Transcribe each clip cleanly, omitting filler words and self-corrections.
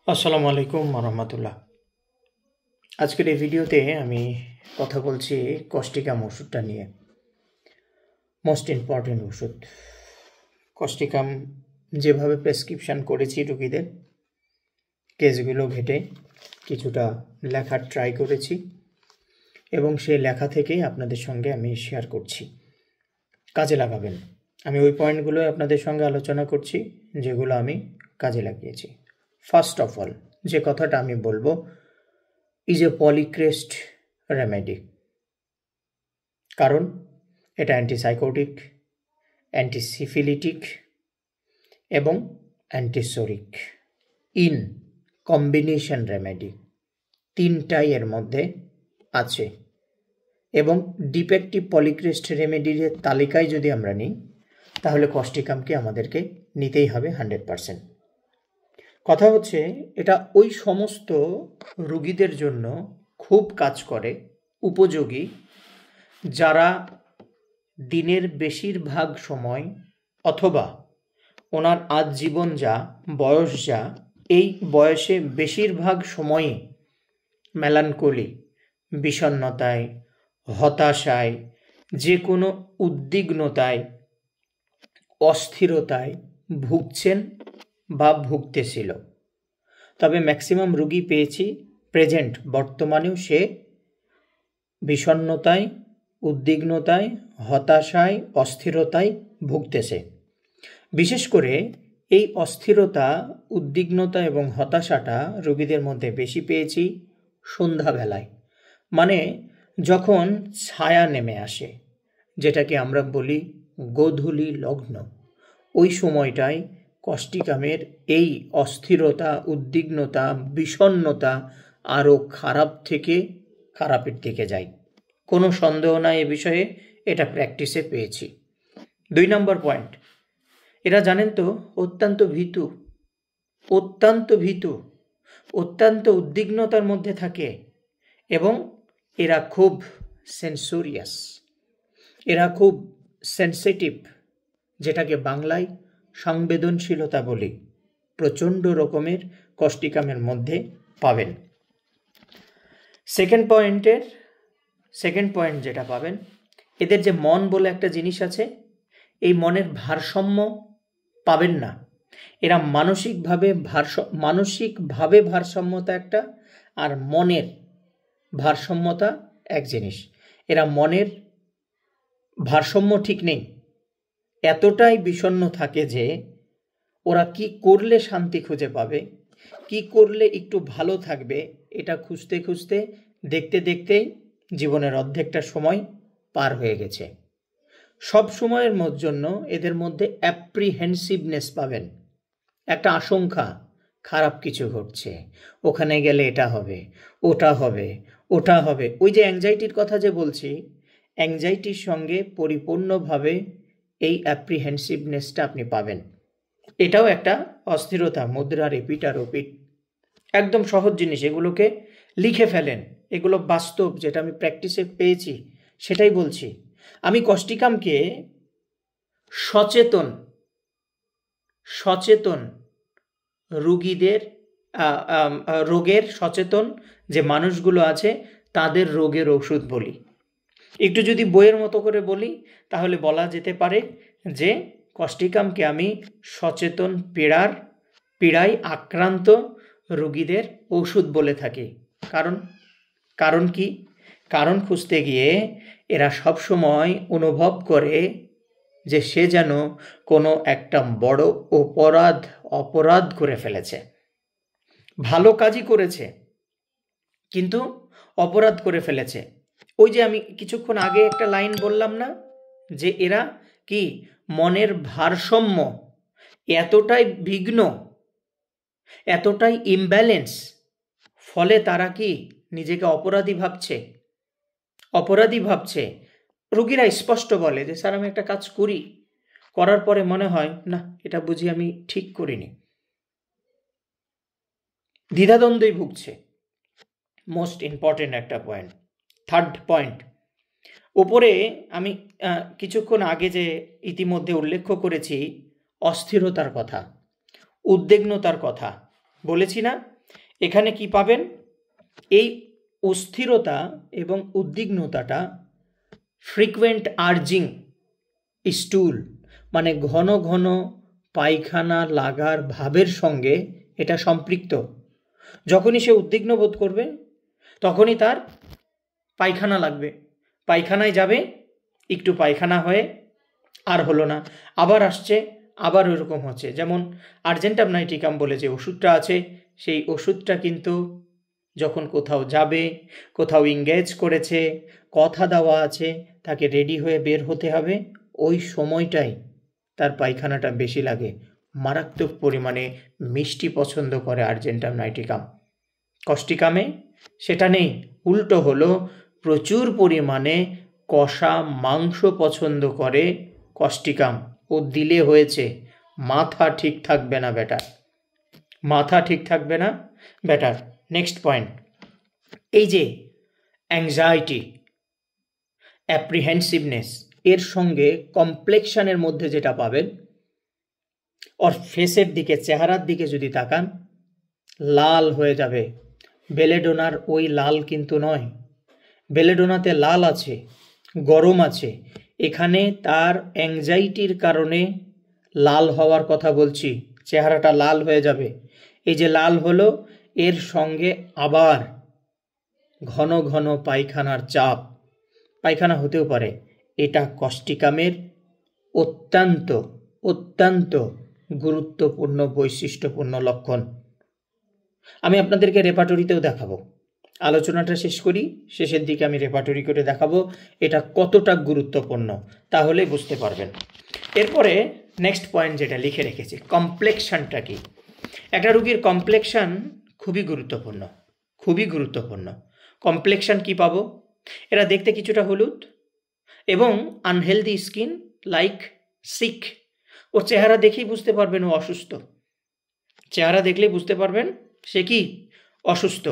আসসালামু আলাইকুম রহমতুল্লাহ। আজকের এই ভিডিওতে আমি কথা বলছি কস্টিকাম ওষুধটা নিয়ে। মোস্ট ইম্পর্টেন্ট ওষুধ কস্টিকাম। যেভাবে প্রেসক্রিপশান করেছি রোগীদের, কেসগুলো ঘেটে কিছুটা লেখার ট্রাই করেছি এবং সেই লেখা থেকেই আপনাদের সঙ্গে আমি শেয়ার করছি। কাজে লাগাবেন। আমি ওই পয়েন্টগুলো আপনাদের সঙ্গে আলোচনা করছি যেগুলো আমি কাজে লাগিয়েছি। ফার্স্ট অফ অল যে কথাটা আমি বলবো, ইজ এ পলিক্রেস্ট রেমেডি। কারণ এটা অ্যান্টিসাইকোটিক, অ্যান্টিসিফিলিটিক এবং অ্যান্টিসোরিক ইন কম্বিনেশন রেমেডি, তিনটাই এর মধ্যে আছে। এবং ডিফেক্টিভ পলিক্রেস্ট রেমেডির তালিকায় যদি আমরা নিই তাহলে কস্টিকামকে আমাদেরকে নিতেই হবে 100%। কথা হচ্ছে এটা ওই সমস্ত রোগীদের জন্য খুব কাজ করে, উপযোগী, যারা দিনের বেশিরভাগ সময় অথবা ওনার আজীবন যা বয়স, যা এই বয়সে বেশিরভাগ সময়ই মেলানকোলি, বিষণ্ণতায়, হতাশায়, যে কোনো উদ্বিগ্নতায়, অস্থিরতায় ভুগছেন বা ভুগতেছিল। তবে ম্যাক্সিমাম রোগী পেয়েছি প্রেজেন্ট বর্তমানেও সে বিষণ্ণতায়, উদ্বিগ্নতায়, হতাশায়, অস্থিরতায় ভুগতেছে। বিশেষ করে এই অস্থিরতা, উদ্বিগ্নতা এবং হতাশাটা রোগীদের মধ্যে বেশি পেয়েছি সন্ধ্যাবেলায়, মানে যখন ছায়া নেমে আসে, যেটাকে আমরা বলি গোধূলি লগ্ন। ওই সময়টায় কস্টিকামের এই অস্থিরতা, উদ্বিগ্নতা, বিষণ্ণতা আরও খারাপ থেকে খারাপের দিকে যায়। কোনো সন্দেহ নাই এ বিষয়ে, এটা প্র্যাকটিসে পেয়েছি। 2 নম্বর পয়েন্ট, এরা জানেন তো অত্যন্ত ভীতু, অত্যন্ত উদ্বিগ্নতার মধ্যে থাকে এবং এরা খুব সেন্সোরিয়াস, এরা খুব সেন্সিটিভ, যেটাকে বাংলায় সংবেদনশীলতা বলি, প্রচণ্ড রকমের কস্টিকামের মধ্যে পাবেন। সেকেন্ড পয়েন্ট যেটা পাবেন, এদের যে মন বলে একটা জিনিস আছে, এই মনের ভারসাম্য পাবেন না। এরা মানসিকভাবে ভারসাম্যতা একটা, আর মনের ভারসাম্যতা এক জিনিস। এরা মনের ভারসাম্য ঠিক নেই, এতটাই বিষণ্ণ থাকে যে ওরা কি করলে শান্তি খুঁজে পাবে, কি করলে একটু ভালো থাকবে, এটা খুঁজতে খুঁজতে দেখতে দেখতে জীবনের অর্ধেকটা সময় পার হয়ে গেছে। সব সময়ের জন্য এদের মধ্যে অ্যাপ্রিহেন্সিভনেস পাবেন, একটা আশঙ্কা, খারাপ কিছু ঘটছে, ওখানে গেলে এটা হবে, ওটা হবে, ওটা হবে। ওই যে অ্যাংজাইটির কথা যে বলছি, অ্যাংজাইটির সঙ্গে পরিপূর্ণভাবে এই অ্যাপ্রিহেন্সিভনেসটা আপনি পাবেন। এটাও একটা অস্থিরতা, মুদ্রার এপিট আর ওপিট। একদম সহজ জিনিস, এগুলোকে লিখে ফেলেন, এগুলো বাস্তব, যেটা আমি প্র্যাকটিসে পেয়েছি সেটাই বলছি। আমি কস্টিকামকে সচেতন রোগীদের, রোগের সচেতন যে মানুষগুলো আছে তাদের রোগের ওষুধ বলি। একটু যদি বইয়ের মতো করে বলি তাহলে বলা যেতে পারে যে কস্টিকামকে আমি সচেতন পীড়ায় আক্রান্ত রোগীদের ওষুধ বলে থাকি। কারণ কি? কারণ খুঁজতে গিয়ে এরা সবসময় অনুভব করে যে সে যেন কোনো একটা বড় অপরাধ করে ফেলেছে। ভালো কাজই করেছে কিন্তু অপরাধ করে ফেলেছে। ওই যে আমি কিছুক্ষণ আগে একটা লাইন বললাম না, যে এরা কি মনের ভারসাম্য এতটাই বিঘ্ন, এতটাই ইমব্যালেন্স, ফলে তারা কি নিজেকে অপরাধী ভাবছে। রোগীরা স্পষ্ট বলে যে স্যার আমি একটা কাজ করার পরে মনে হয় না, এটা বুঝি আমি ঠিক করিনি, দ্বিধাদ্বন্দ্বই ভুগছে। মোস্ট ইম্পর্টেন্ট একটা পয়েন্ট। থার্ড পয়েন্ট, ওপরে আমি কিছুক্ষণ আগে যে ইতিমধ্যে উল্লেখ করেছি অস্থিরতার কথা, উদ্বিগ্নতার কথা বলেছি না, এখানে কি পাবেন? এই অস্থিরতা এবং উদ্বিগ্নতাটা ফ্রিকুয়েন্ট আর্জিং স্টুল মানে ঘন ঘন পায়খানা লাগার ভাবের সঙ্গে এটা সম্পৃক্ত। যখনই সে উদ্বিগ্ন বোধ করবে তখনই তার পায়খানা লাগবে, পায়খানায় যাবে, একটু পায়খানা হয়ে আর হলো না, আবার আসছে, আবার ওরকম হচ্ছে। যেমন আর্জেন্টাম নাইটিকাম বলে যে ওষুধটা আছে, সেই ওষুধটা কিন্তু যখন কোথাও যাবে, কোথাও ইংগেজ করেছে, কথা দেওয়া আছে, তাকে রেডি হয়ে বের হতে হবে, ওই সময়টাই তার পায়খানাটা বেশি লাগে। মারাত্মক পরিমাণে মিষ্টি পছন্দ করে আর্জেন্টাম নাইটিকাম। কস্টিকামে সেটা নেই, উল্টো হলো প্রচুর পরিমাণে কষা মাংস পছন্দ করে কস্টিকাম। ও দিলে হয়েছে, মাথা ঠিক থাকবে না বেটার, মাথা ঠিক থাকবে না বেটার। নেক্সট পয়েন্ট, এই যে অ্যাংজাইটি, অ্যাপ্রিহেন্সিভনেস, এর সঙ্গে কমপ্লেক্সানের মধ্যে যেটা পাবেন, ওর ফেসের দিকে, চেহারার দিকে যদি তাকান, লাল হয়ে যাবে। বেলেডোনার ওই লাল কিন্তু নয়, বেলেডোনাতে লাল আছে, গরম আছে, এখানে তার অ্যাংজাইটির কারণে লাল হওয়ার কথা বলছি, চেহারাটা লাল হয়ে যাবে। এই যে লাল হলো, এর সঙ্গে আবার ঘন ঘন পায়খানার চাপ, পায়খানা হতেও পারে। এটা কস্টিকামের অত্যন্ত অত্যন্ত গুরুত্বপূর্ণ বৈশিষ্ট্যপূর্ণ লক্ষণ। আমি আপনাদেরকে রেপার্টরিতেও দেখাবো, আলোচনাটা শেষ করি, শেষের দিকে আমি রেপার্টরি করে দেখাবো এটা কতটা গুরুত্বপূর্ণ, তাহলে বুঝতে পারবেন। এরপরে নেক্সট পয়েন্ট যেটা লিখে রেখেছি, কমপ্লেক্সানটা কি। একটা রুগীর কমপ্লেক্সান খুবই গুরুত্বপূর্ণ, খুবই গুরুত্বপূর্ণ। কমপ্লেক্সান কি পাবো? এরা দেখতে কিছুটা হলুদ এবং আনহেলদি স্কিন লাইক সিক। ওর চেহারা দেখেই বুঝতে পারবেন ও অসুস্থ, চেহারা দেখলেই বুঝতে পারবেন সে কি অসুস্থ।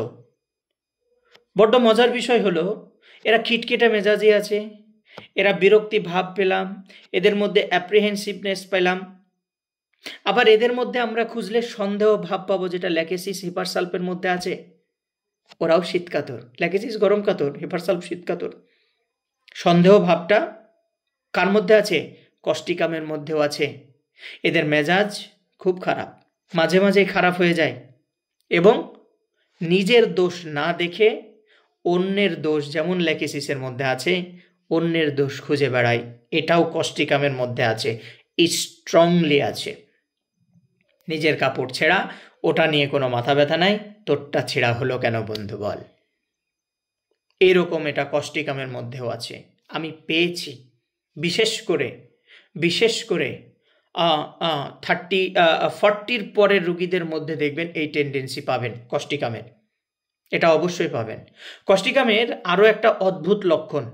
বড্ড মজার বিষয় হলো, এরা খিটখিটে মেজাজি আছে, এরা বিরক্তি ভাব পেলাম, এদের মধ্যে অ্যাপ্রিহেন্সিভনেস পেলাম, আবার এদের মধ্যে আমরা খুঁজলে সন্দেহ ভাব পাবো, যেটা ল্যাকেসিস হেপারসালফের মধ্যে আছে। ওরাও শীতকাতর, ল্যাকেসিস গরম কাতর, হেপারসালফ শীতকাতর। সন্দেহ ভাবটা কার মধ্যে আছে? কস্টিকামের মধ্যেও আছে। এদের মেজাজ খুব খারাপ, মাঝে মাঝে খারাপ হয়ে যায় এবং নিজের দোষ না দেখে অন্যের দোষ, যেমন ল্যাকেসিসের মধ্যে আছে, অন্যের দোষ খুঁজে বেড়ায়। এটাও কস্টিকামের মধ্যে আছে, স্ট্রংলি আছে। নিজের কাপড় ছেঁড়া, ওটা নিয়ে কোনো মাথা ব্যথা নাই, তোরটা ছেঁড়া হলো কেন বন্ধু বল, এরকম এটা কস্টিকামের মধ্যেও আছে। আমি পেয়েছি, বিশেষ করে 40 পরের রুগীদের মধ্যে দেখবেন এই টেন্ডেন্সি পাবেন কস্টিকামের, এটা অবশ্যই পাবেন। কস্টিকামের আরও একটা অদ্ভুত লক্ষণ,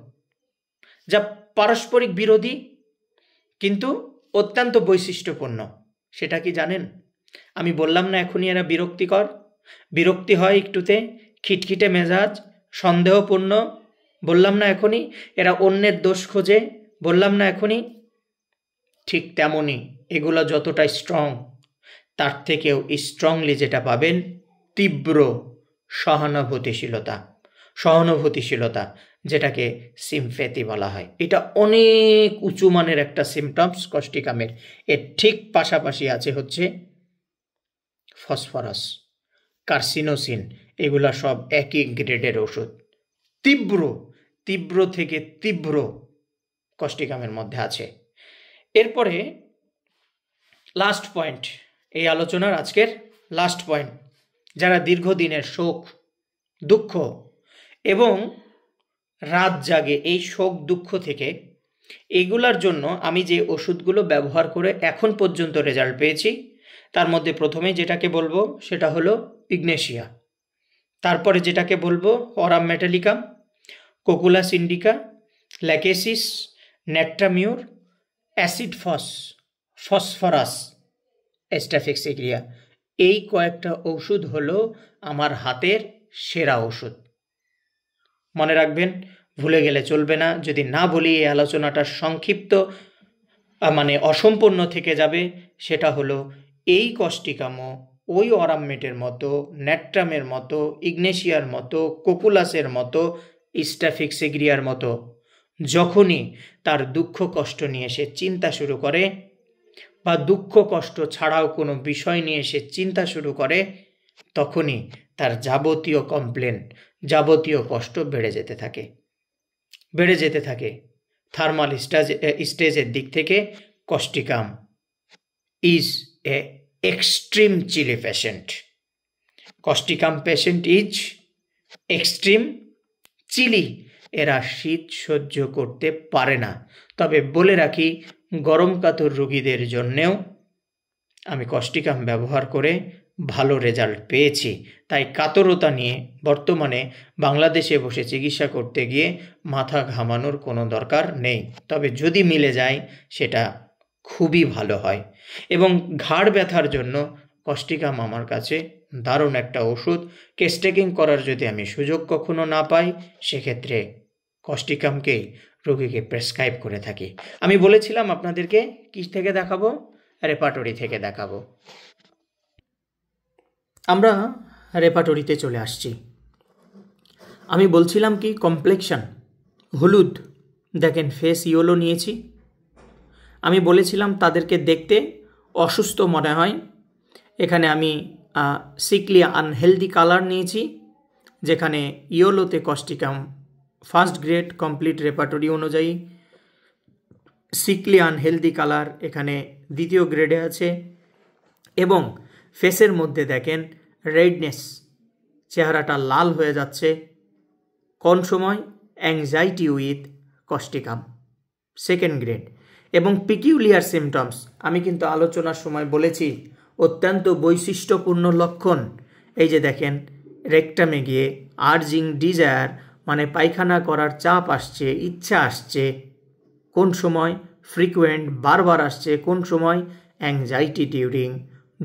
যা পারস্পরিক বিরোধী কিন্তু অত্যন্ত বৈশিষ্ট্যপূর্ণ। সেটা কি জানেন? আমি বললাম না এখনই এরা বিরক্তিকর, বিরক্তি হয় একটুতে, খিটখিটে মেজাজ, সন্দেহপূর্ণ, বললাম না এখনই এরা অন্যের দোষ খোঁজে, বললাম না এখনই। ঠিক তেমনই এগুলো যতটা স্ট্রং, তার থেকেও স্ট্রংলি যেটা পাবেন, তীব্র সহানুভূতিশীলতা, যেটাকে সিম্প্যাথি বলা হয়। এটা অনেক উঁচু মানের একটা সিমটমস কস্টিকামের। এর ঠিক পাশাপাশি আছে হচ্ছে ফসফরাস, কার্সিনোসিন, এগুলা সব একই গ্রেডের ওষুধ। তীব্র থেকে তীব্র কস্টিকামের মধ্যে আছে। এরপরে লাস্ট পয়েন্ট, এই আলোচনার আজকের লাস্ট পয়েন্ট, যারা দীর্ঘদিনের শোক, দুঃখ এবং রাত জাগে এই শোক দুঃখ থেকে, এগুলার জন্য আমি যে ওষুধগুলো ব্যবহার করে এখন পর্যন্ত রেজাল্ট পেয়েছি, তার মধ্যে প্রথমে যেটাকে বলবো সেটা হলো ইগনেশিয়া, তারপরে যেটাকে বলবো aurum metallicum, cocculus indica, lachesis, natrum mur, acid phosphorus, staphysagria. এই কয়েকটা ওষুধ হলো আমার হাতের সেরা ওষুধ। মনে রাখবেন, ভুলে গেলে চলবে না। যদি না বলি এই আলোচনাটা সংক্ষিপ্ত মানে অসম্পূর্ণ থেকে যাবে। সেটা হলো এই কস্টিকামও ওই অরামমেটের মতো, ন্যাট্রামের মতো, ইগনেশিয়ার মতো, কোকুলাসের মতো, স্ট্যাফিক্সেগ্রিয়ার মতো যখনই তার দুঃখ কষ্ট নিয়ে সে চিন্তা শুরু করে বা দুঃখ কষ্ট ছাড়াও কোনো বিষয় নিয়ে সে চিন্তা শুরু করে, তখনই তার যাবতীয় কমপ্লেন, যাবতীয় কষ্ট বেড়ে যেতে থাকে। থার্মাল স্টেজের দিক থেকে causticum is a extreme chilly patient. Causticum patient is extreme chilly. এরা শীত সহ্য করতে পারে না। তবে বলে রাখি, গরম কাতর রোগীদের জন্যেও আমি কস্টিকাম ব্যবহার করে ভালো রেজাল্ট পেয়েছি। তাই কাতরতা নিয়ে বর্তমানে বাংলাদেশে বসে চিকিৎসা করতে গিয়ে মাথা ঘামানোর কোনো দরকার নেই। তবে যদি মিলে যায় সেটা খুবই ভালো হয়। এবং ঘাড় ব্যথার জন্য কস্টিকাম আমার কাছে দারুণ একটা ওষুধ। কেস টেকিং করার যদি আমি সুযোগ কখনো না পাই, সেক্ষেত্রে কস্টিকামকেই রোগীকে প্রেসক্রাইব করে থাকি। আমি বলেছিলাম আপনাদেরকে কি থেকে দেখাবো, রেপাটরি থেকে দেখাবো। আমরা রেপাটরিতে চলে আসছি। আমি বলছিলাম কি, কমপ্লেক্সন হলুদ, দেখেন ফেস ইয়েলো নিয়েছি। আমি বলেছিলাম তাদেরকে দেখতে অসুস্থ মনে হয়। এখানে আমি সিকলি আনহেলদি কালার নিয়েছি, যেখানে ইয়েলোতে causticum first grade complete repertory অনুযায়ী, সিকলি আনহেলদি কালার এখানে দ্বিতীয় গ্রেডে আছে। এবং ফেসের মধ্যে দেখেন রেডনেস, চেহারাটা লাল হয়ে যাচ্ছে। কোন সময়? Anxiety with Causticum second grade. এবং পিকিউলিয়ার সিমটমস আমি কিন্তু আলোচনার সময় বলেছি, অত্যন্ত বৈশিষ্ট্যপূর্ণ লক্ষণ। এই যে দেখেন, রেকটামে গিয়ে আর্জিং ডিজায়ার, মানে পায়খানা করার চাপ আসছে, ইচ্ছা আসছে। কোন সময়? ফ্রিকুয়েন্ট, বারবার আসছে। কোন সময়? অ্যাংজাইটি ডিউরিং,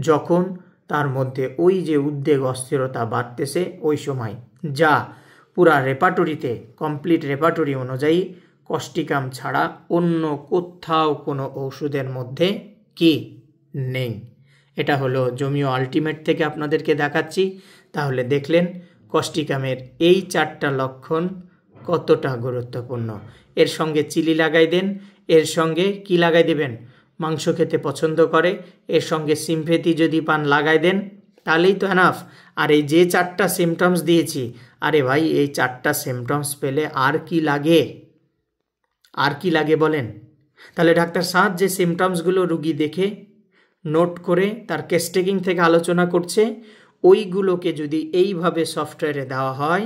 যখন তার মধ্যে ওই যে উদ্বেগ অস্থিরতা বাড়তেছে ওই সময়, যা পুরা রেপাটরিতে কমপ্লিট রেপাটরি অনুযায়ী কস্টিকাম ছাড়া অন্য কোথাও কোনো ওষুধের মধ্যে কি নেই। এটা হলো জমিও আল্টিমেট থেকে আপনাদেরকে দেখাচ্ছি। তাহলে দেখলেন কস্টিকামের এই 4টা লক্ষণ কতটা গুরুত্বপূর্ণ। এর সঙ্গে চিলি লাগাই দেন, এর সঙ্গে কি লাগাই দেবেন? মাংস খেতে পছন্দ করে, এর সঙ্গে সিম্পেথি যদি পান লাগাই দেন, তাহলেই তো এনাফ। আর এই যে 4টা সিমটমস দিয়েছি, আরে ভাই এই 4টা সিমটমস পেলে আর কি লাগে? আর কি লাগে বলেন? তাহলে ডাক্তার সাদ যে সিমটমসগুলো রুগী দেখে নোট করে তার কেস টেকিং থেকে আলোচনা করছে, ওইগুলোকে যদি এইভাবে সফটওয়্যারে দেওয়া হয়,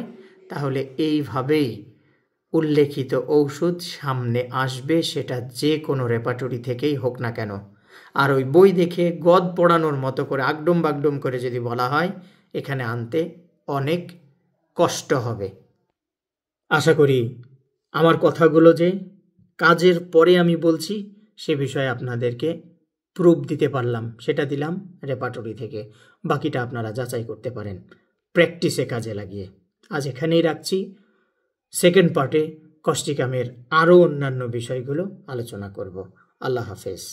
তাহলে এইভাবেই উল্লেখিত ঔষধ সামনে আসবে, সেটা যে কোনো রেপাটরি থেকেই হোক না কেন। আর ওই বই দেখে গদ পড়ানোর মতো করে আগডম বাগডম করে যদি বলা হয়, এখানে আনতে অনেক কষ্ট হবে। আশা করি আমার কথাগুলো যে কাজের পরে আমি বলছি, সে বিষয়ে আপনাদেরকে প্রুফ দিতে পারলাম, সেটা দিলাম রেপাটরি থেকে। বাকিটা আপনারা যাচাই করতে পারেন প্র্যাকটিসে কাজে লাগিয়ে। আজ এখানেই রাখছি। সেকেন্ড পার্টে কস্টিকামের আরও অন্যান্য বিষয়গুলো আলোচনা করব। আল্লাহ হাফেজ।